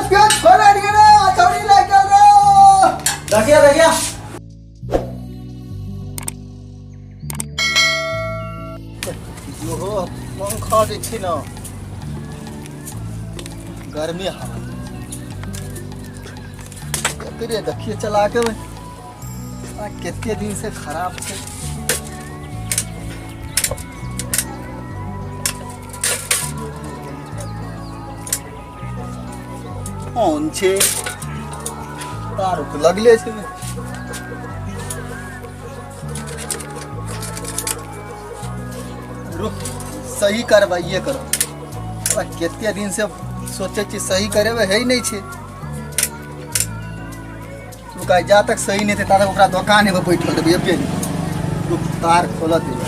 Fuse खोला नहीं रे हथौड़ी लेके रे रखिया रखिया यो पंखा जे छी ना गर्मी हवा एकरे देखिए चला के कितने दिन से खराब छे ऑन छे तार तो लगले छे रुक सही करवाइए करो कितने दिन से सोचे छी सही करे है ही नहीं छे तू कह जा तक सही नहीं थे ता तक ओकरा दुकान में बैठल देबे पे रुक तार खोल दे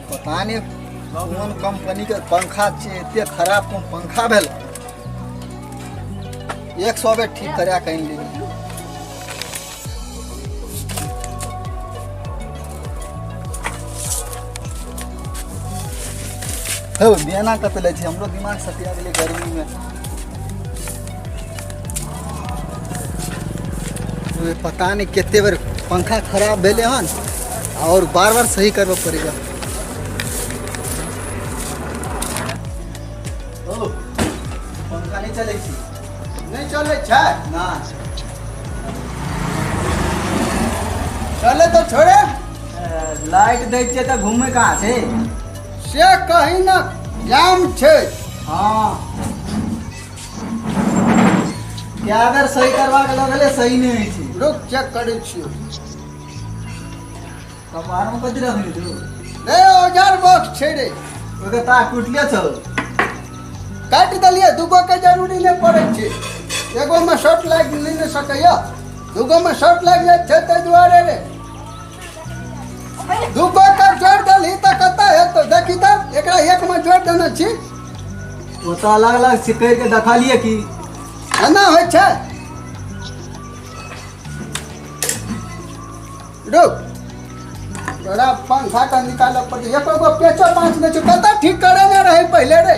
पता नहीं कौन कंपनी के पंखा छे इतने खराब कौन पंखा भेल 100 बेर ठीक करा कहीं ले हो बियाना कतले छे हमरो दिमाग सटिया गेले गर्मी में तो पता नहीं कितने बार पंखा खराब भेले हन और बार बार सही करवा पड़ेगा पंखा नहीं चले नहीं चले छे ना चले तो छोड़े लाइट दै छे त घूमे कहाँ से से कहीं ना जाम छे हाँ क्या अगर सही करवा के लगले सही नहीं है छी रुक चेक करे छियो कपार में कथी रखली तू रे औजार बॉक्स छे रे ओके ता टूटले छौ काट दलिए दुगो के जरूरी नहीं पड़े छे एगो में शॉर्ट लाग नहीं सकैया दुगो में शॉर्ट लाग जाए छे ते दुआरे रे दुगो का जोड़ दली त कता है तो देखी त एकरा एक में जोड़ देना छी वो तो अलग अलग सिकर के दिखा लिए कि एना होय छे रुक बड़ा पंखा का निकाल पड़ एक गो पेचो पांच ने कता ठीक करे ना रहे पहले रे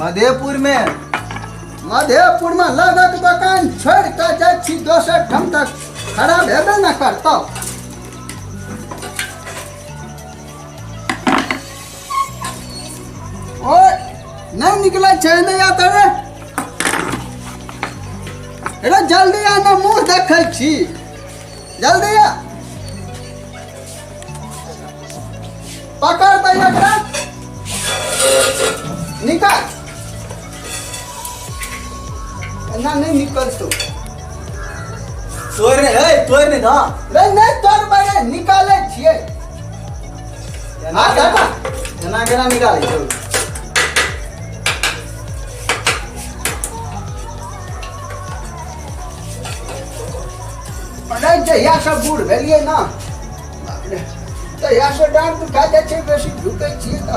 मधेपुर में लगत दुकान छोड़ के जाय छी दोसर ठाम तक खराब हेबे ना करतो ओए नहीं निकले छे नहीं आता रे एरा जल्दी आना मुंह देखै छी जल्दी आ पकड़ दे एकरा निकाल ना नहीं निकल तो तोड़ ने दा रे नहीं तोड़ बड़े निकाले छिए एना केना निकाले छौ पढ़ाई जहिया सब बूढ़ भेलिए ना तहिया से डांट तो खा जाए छे बेसी झुकै छिए त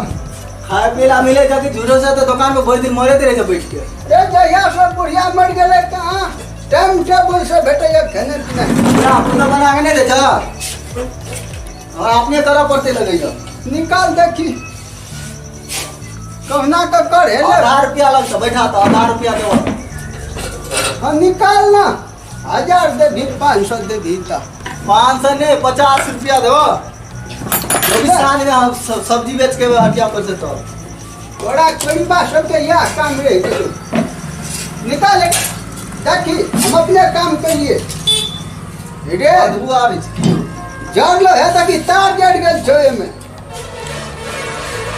खाए पीला मिले जाके झूठो से तो दुकान पे बहुत दिन मरे रहे बैठ के रे जहिया सब बुढ़िया मर गेले कहाँ टाइम टेबल से भेटैया खाने पीने अपना बना के नहीं दे जा और अपने करा पड़ते लगे जा निकाल देखी कहना का कर है 1000 रुपया लग तो बैठा तो 1000 रुपया दो हाँ निकाल ना 1000 दे भी 500 दे भी ता 500 नहीं 50 रुपया दो अभी साल में हम सब्जी बेच के हटिया पर से तो बड़ा कोईबा सब के यह काम रे निकाल देखी हम अपने काम करिए रे अदबू आवे जान लो है ताकि तार जड़ गेल छो में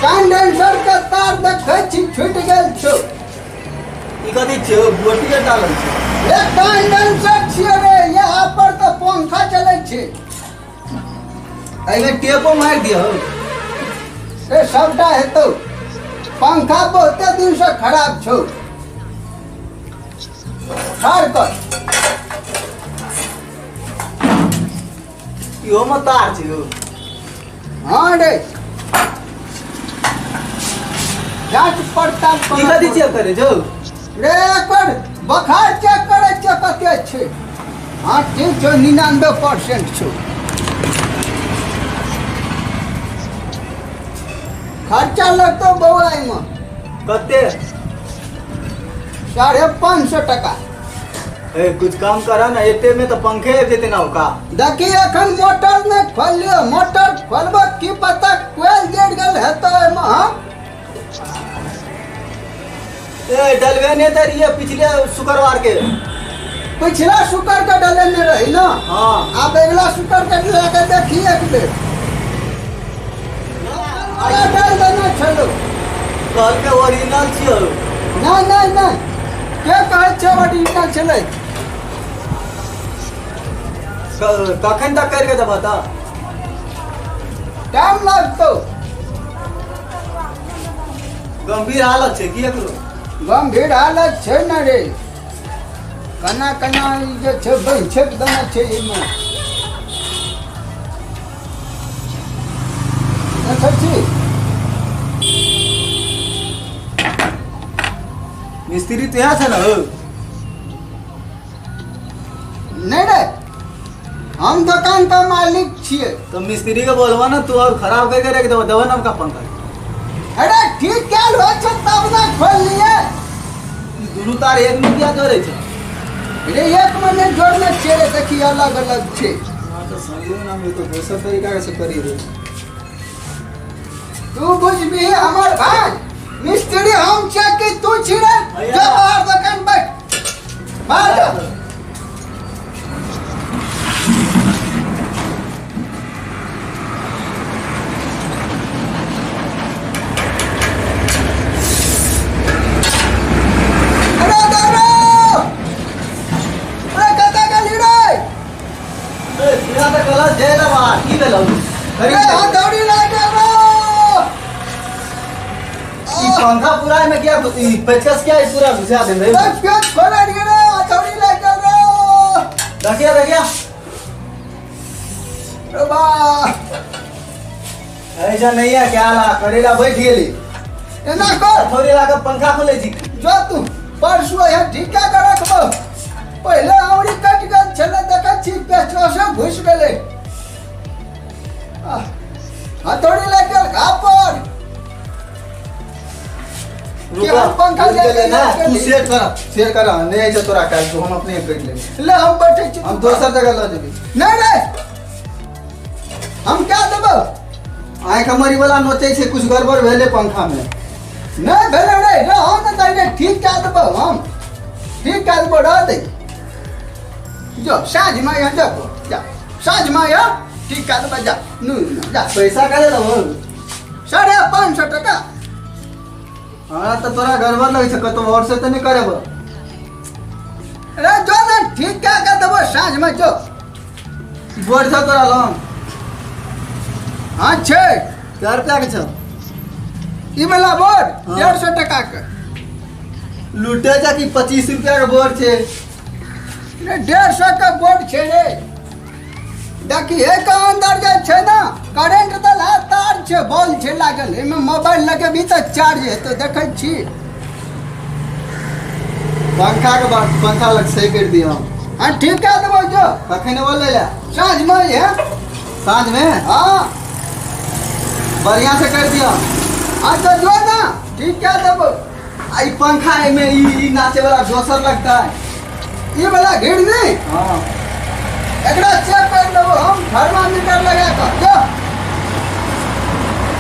कंडेंसर का तार देखै छी छूट गेल छो ई कथि छो बोटिए डालल छो रे कंडेंसर छिए रे यहाँ पर तो पंखा चलै छे एमे टेपो मार दियो रे सबटा है तो पंखा बहुत दिन से खराब छो ठार कर यो म तार छियो हाँ रे जांच पड़ताल ई कथि छियो करे जो रे पर बुखार चेक करे छे कते छे। हाँ ठीक छो 99% छो। खर्चा लगतो बउआ में कते 550 टका। ए कुछ काम करा ना, एते में तो पंखे देते ना का। देखी एखन मोटर ने खोल लियो, मोटर खोलबो की पता कोयल जड़ गेल हेतो एमे। हम ए डलवे ने दरिए पिछले शुक्रवार के। पिछला शुक्र के डले में रही ना। हाँ अब अगला शुक्र के लेके देखी एक बेर। अरे डाल देना चलो। कल के ओरिजिनल छियो। नहीं के कहै छे ओरिजिनल छले। कखन तक करके देबा त? टाइम लगतो। गंभीर हालत छे की एकरो? गंभीर हालत छे न रे। कना कना ई जे छे बैठक देना छे इमे। सच्ची मिस्त्री तो यहाँ छे ना हो? नहीं रे, हम दुकान का मालिक छिए। तो मिस्त्री के बोलवा ना, तू और खराब करके रख देबो, देबो ना का पंखा। अरे ठीक क्या हो छे तब ना खोल लिए। दुनू तार एक में क्या जोड़े छे? रे एक मने जोड़ने छे रे, देखी अलग अलग छे। हां तो समझो ना, मैं तो दूसरा तरीका से करी रे। तू बुझ भी हमर भाई मिस्त्री हम छे कि तू छिरे। जो बाहर दुकान बैठ बाहर जा। अरे दादा अरे कता गली रे। ए सीधा तो गलत जे ना बा की भेलौ? अरे हाथ दौड़ी लागे रो। ई पंखा पूरा में क्या पेचकस क्या है पूरा घुसा दे रे। बस क्या खोला रे हथौड़ी लेके रो। देखिए रे बा ऐसा नहीं है क्या ला करेला बैठ गेली। एना कर थोड़ी ला के पंखा खोले जी। जो तू परसुआ है ढीका कर रखबो। पहले औरी कट गल छले देखा छी पेचो से घुस गेले। हथौड़ी लेके घा पर रुको पंखा ले ना, तू शेयर कर नहीं ऐसे तोरा काल को हम अपने कर ले। ले हम बैठे छी। हम दोसर जगह ला देबी। नहीं रे हम क्या देबो। आंख हमारी वाला नोचे से कुछ गड़बड़ भेले पंखा में। नहीं भेले रे हम न दे ठीक क्या देबो। हम ठीक क्या देबो रह दे। जो साझ में आ जा जा साझ में आ ठीक क्या देबो जा नु जा। पैसा का ले लो 550 टका। हाँ तो तोरा गड़बड़ लगे छे, कतो और से तो नहीं करेबो। अरे जो ना ठीक क्या कर देबो साझ में जो। बोर्ड से तोरा लोन हाँ छे 4 रुपया के छो। ई वाला बोर्ड हाँ। 150 टका के। लूटे जा कि 25 रुपया के बोर्ड छे। रे 150 का बोर्ड छे रे। देखी एक अंदर जे छे ना करंट दला तार छे बॉल छे लागल। एमे मोबाइल लगे भी तो चार्ज है तो देखै छी। पंखा के बाद पंखा लग सही कर दियो। हाँ ठीक है देबो जो कखन बोल ले साँझ में है। साँझ में हाँ बढ़िया से कर दियो। हाँ तो जो ना ठीक है देबो। आई पंखा में ई नाचे वाला दोसर लगता है। ये वाला घेर नहीं हाँ एकरा चेक कर देबो। हम थर्मामीटर लगा कर जो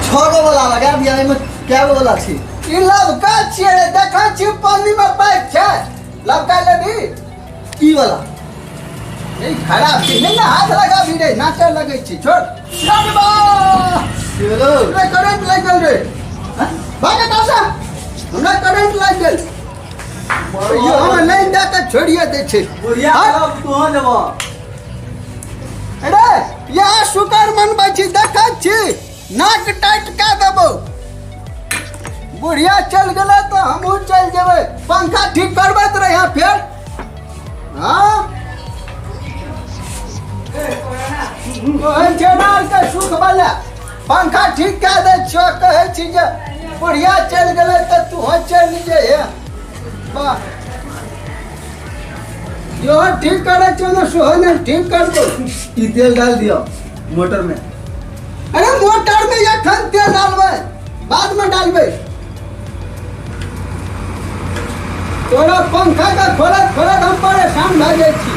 6 गो वाला लगा दिया। में क्या गो वाला छी? ई लबका छिए रे। देखै छी पानी में पैक छै लबका लेबी। की वाला? नहीं खराब छी नहीं ना हाथ लगा भी रे नाचे लगे छी। छोड़ छोड़ बा चलो रे करंट लग गेल रे। भागे तासा हमरा करंट लग गेल। यो हम नहीं देके छोड़िए दे छै। बुढ़िया हाँ? अब तू जबो। अरे यहाँ शुकर मनबै छी देखै छी नाक टाइट का देबो। बुढ़िया चल गेलै तो हमहू चल जेबै। पंखा ठीक करबैत रहे यहाँ फेर। हाँ के सुख वाला पंखा ठीक कह दे छो। कहै छी जे बुढ़िया चल गेलै तो तू चल जे। वाह जो ठीक करे छो ना सो ने ठीक कर दो। ई तेल डाल दियो मोटर में। अरे मोटर में एखन तेल डालबे, बाद में डालबे। तोरा पंखा का खोलत हम परेशान भ जाय छी।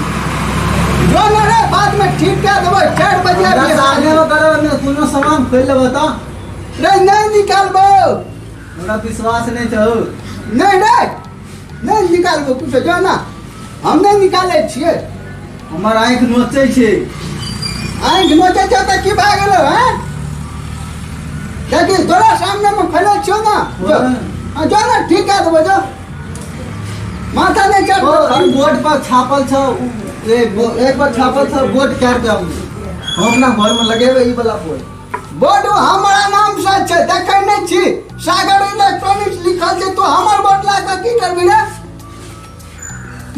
जो ना रे बाद में ठीक कर देबो। 4 बजे आने में करो ने कोनो सामान खोल ले बता। रे नहीं निकालबो। हमरा विश्वास नहीं छौ। नहीं निकालबो कुछ जो ना। हम नहीं निकाले छिए। हमर आंख नोचै छै। आंख नोचै छै त की भा गेलो हैं? देखी तोरा सामने में फैले छो ना। जो ना ठीक कर देबो जो। माथा नहीं चढ़। बोर्ड पर छापल छ। एक बार छापल छ बोर्ड कर दे हम अपना घर में लगेबे ई वाला बोर्ड हमारा नाम से छै। देखै नहीं छी सागर इलेक्ट्रॉनिक्स लिखल छै तो हमर बोर्ड ला के की करबी रे?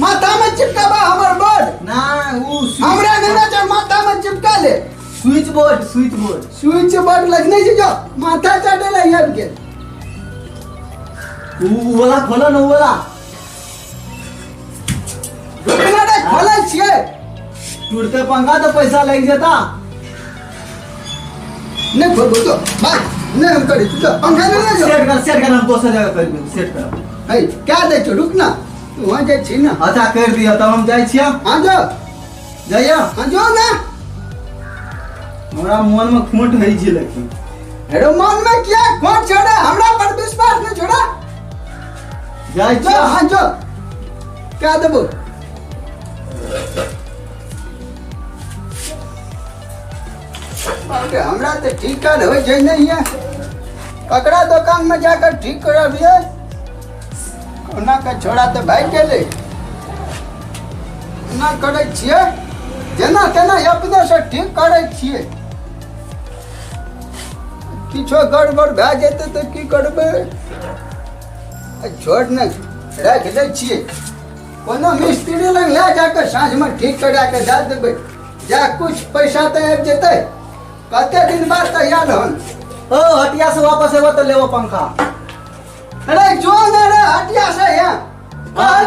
माथा में चिपकाबा हमर बोर्ड ना उ हमरा मैनेजर माथा में चिपका ले। स्विच बोर्ड स्विच बोर्ड लगने छै जो माथा चढ़े ले यार के। उ वाला खोलो न उ वाला। रुकना रे खोलै छिए। टूटते पंखा तो पैसा लग जाता। नहीं खोल दो भाई। नहीं हम करी तू पंखा नहीं ले जो। सेट कर हम दोसर जगह कर देब सेट कर। है क्या दे छो रुकना। तू वहां जाय छी ना। अच्छा कर दिया तब हम जाय छिया। हां जो जाइया। हां जो ना। हमरा मन में खोट है छी लेकिन। अरे मन में क्या खोट छोड़ा? हमरा पर विश्वास नहीं छोड़ा। जाय जो छिया। हां जो क्या देबो? अरे हमरा तो ठीक कर हो जाए नहीं है। ककरा दुकान में जाकर ठीक कराबिए। कोना का छोड़ा तो भाई के ले ना करे छिए। जेना तेना अपने से ठीक करे छिए। किछो गड़बड़ भए जेते तो की करबे? छोड़ न रख ले छिए। कोनो मिस्त्री लग ले जाकर साँझ में ठीक करा के दे देबे। जा कुछ पैसा तो आबि जेते। कते दिन बाद तैयार हन। ओ हटिया से वापस एबो तो लेबो पंखा। अरे जो ना रे हटिया से यहाँ।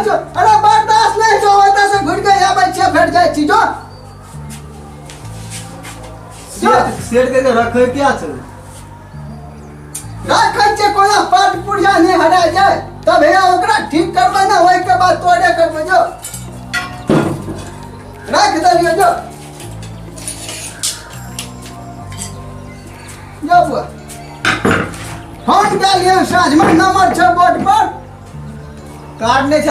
जो अरे बर्दाश्त नहीं जो होता से घुर के आबै छिए फेर जाय छी जो। सेट करके रखे क्या छै? रखै छै कोनो पाट पुर्जा नहीं हटा जाए तब हे ओकरा ठीक करबै ना ओइ के बाद तोड़े करबै जो। रख दलियो जो। जो बुआ फोन के लिए साँझ में नंबर छै बोर्ड पर। कार्ड नहीं छ।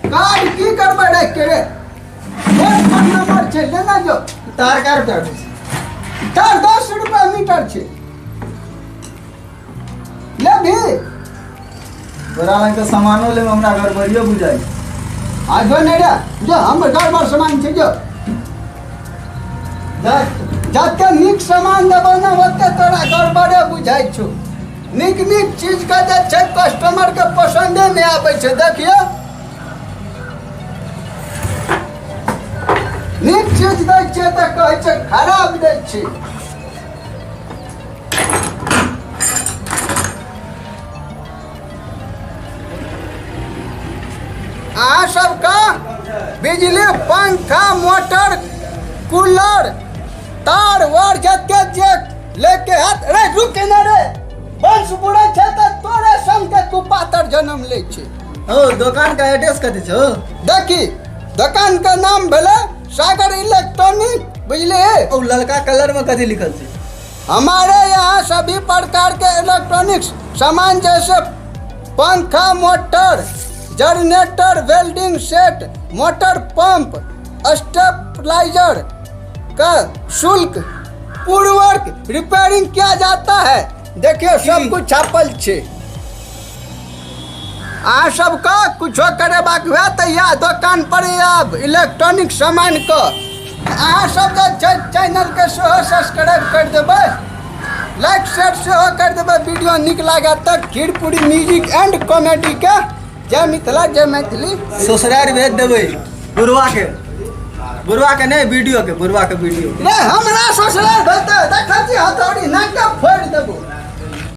कार्ड की करबै रख के रे? बोर्ड पर नंबर छै लेना जो। तार कार पे तार 10 रुपया मीटर छै। ले भी तोरा लग के सामानो ले हमरा घर बढ़ियो बुझाई। आ जो नहीं रे जो हमर गड़बड़ सामान छै जो। जते नीक सामान देबो ना ओते तोरा गड़बड़े बुझाइ छौ। नीक चीज के जे छै कस्टमर के पसंदे नहीं आबै छै। देखियो नीक चीज दै छै तऽ कहै छै खराब दै छै। अहाँ सबका बिजली पंखा मोटर कूलर तार वार जते जे लेके हाथ रे रुक न रे। बंस बुढ़े छै त तोरे संग के तू पातर जन्म ले छै। ओ दुकान का एड्रेस कथि छौ? देखी दुकान का नाम भेले सागर इलेक्ट्रॉनिक बुझले। ओ ललका कलर में कथि लिखल छै? हमारे यहाँ सभी प्रकार के इलेक्ट्रॉनिक्स सामान जैसे पंखा motor generator welding set motor pump stabiliser का शुल्क पूर्वक रिपेयरिंग किया जाता है। देखिए सब कुछ छापल छे। अहाँ सबका कुछो करेबाक हुए तो या दुकान पर आब इलेक्ट्रॉनिक सामान को अहाँ सब चैनल के सेहो सब्सक्राइब कर देबै लाइक शेयर सेहो कर देबै। वीडियो नीक लागे तक खीरपुरी म्यूजिक एंड कॉमेडी के जय मिथिला जय मैथिली ससुराल भेज देबै। बुढ़वा के नहीं वीडियो के बुढ़वा के वीडियो रे हमरा ससुराल भेजते देखै छी हथौड़ी नाक फोड़ देबो।